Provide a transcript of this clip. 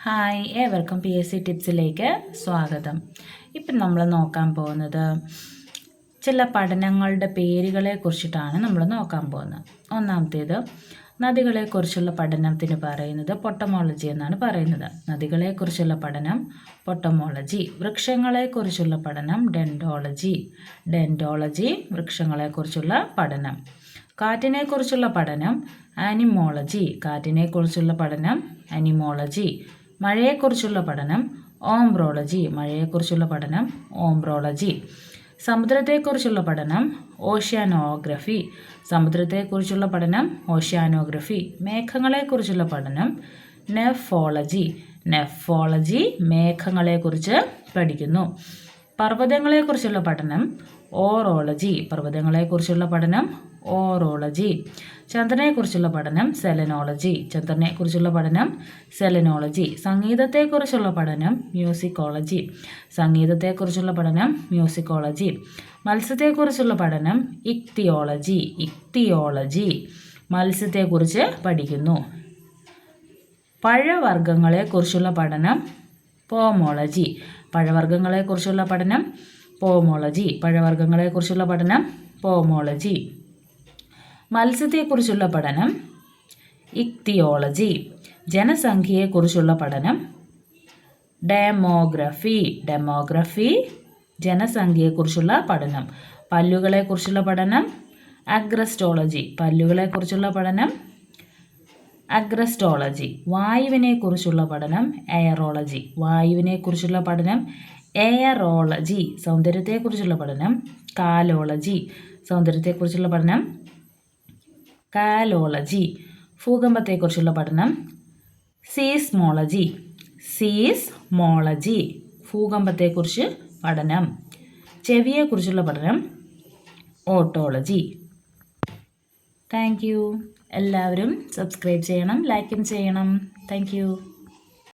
Hi, ഏവർക്കും PSC ടിപ്സിലേക്ക് സ്വാഗതം. ഇപ്പം നമ്മൾ നോക്കാൻ പോകുന്നത് ചില പഠനങ്ങളുടെ പേരുകളെ കുറിച്ചിട്ടാണ് നമ്മൾ നോക്കാൻ പോകുന്നത്. ഒന്നാമത്തേത്, നദികളെക്കുറിച്ചുള്ള പഠനത്തിന് പറയുന്നത് പൊട്ടമോളജി എന്നാണ് പറയുന്നത്. നദികളെക്കുറിച്ചുള്ള പഠനം പൊട്ടമോളജി. വൃക്ഷങ്ങളെക്കുറിച്ചുള്ള പഠനം ഡെൻഡോളജി വൃക്ഷങ്ങളെക്കുറിച്ചുള്ള പഠനം. കാറ്റിനെക്കുറിച്ചുള്ള പഠനം ആനിമോളജി. മഴയെക്കുറിച്ചുള്ള പഠനം ഓംബ്രോളജി. സമുദ്രത്തെക്കുറിച്ചുള്ള പഠനം ഓഷ്യാനോഗ്രഫി. മേഘങ്ങളെക്കുറിച്ചുള്ള പഠനം നെഫോളജി. മേഘങ്ങളെക്കുറിച്ച് പഠിക്കുന്നു. പർവ്വതങ്ങളെക്കുറിച്ചുള്ള പഠനം ഓറോളജി. ചന്ദ്രനെക്കുറിച്ചുള്ള പഠനം സെലനോളജി. സംഗീതത്തെക്കുറിച്ചുള്ള പഠനം മ്യൂസിക്കോളജി. മത്സ്യത്തെക്കുറിച്ചുള്ള പഠനം ഇക്തിയോളജി. മത്സ്യത്തെക്കുറിച്ച് പഠിക്കുന്നു. പഴവർഗ്ഗങ്ങളെക്കുറിച്ചുള്ള പഠനം പോമോളജി. മത്സ്യത്തെക്കുറിച്ചുള്ള പഠനം ഇക്തിയോളജി. ജനസംഖ്യയെക്കുറിച്ചുള്ള പഠനം ഡെമോഗ്രഫി. ജനസംഖ്യയെക്കുറിച്ചുള്ള പഠനം. പല്ലുകളെക്കുറിച്ചുള്ള പഠനം അഗ്രസ്റ്റോളജി. വായുവിനെക്കുറിച്ചുള്ള പഠനം എയറോളജി. സൗന്ദര്യത്തെക്കുറിച്ചുള്ള പഠനം കാലോളജി. ഭൂകമ്പത്തെക്കുറിച്ചുള്ള പഠനം സീസ്മോളജി. ഭൂകമ്പത്തെക്കുറിച്ച് പഠനം. ചെവിയെക്കുറിച്ചുള്ള പഠനം ഓട്ടോളജി. Thank you. എല്ലാവരും സബ്സ്ക്രൈബ് ചെയ്യണം, ലൈക്കും ചെയ്യണം. Thank you.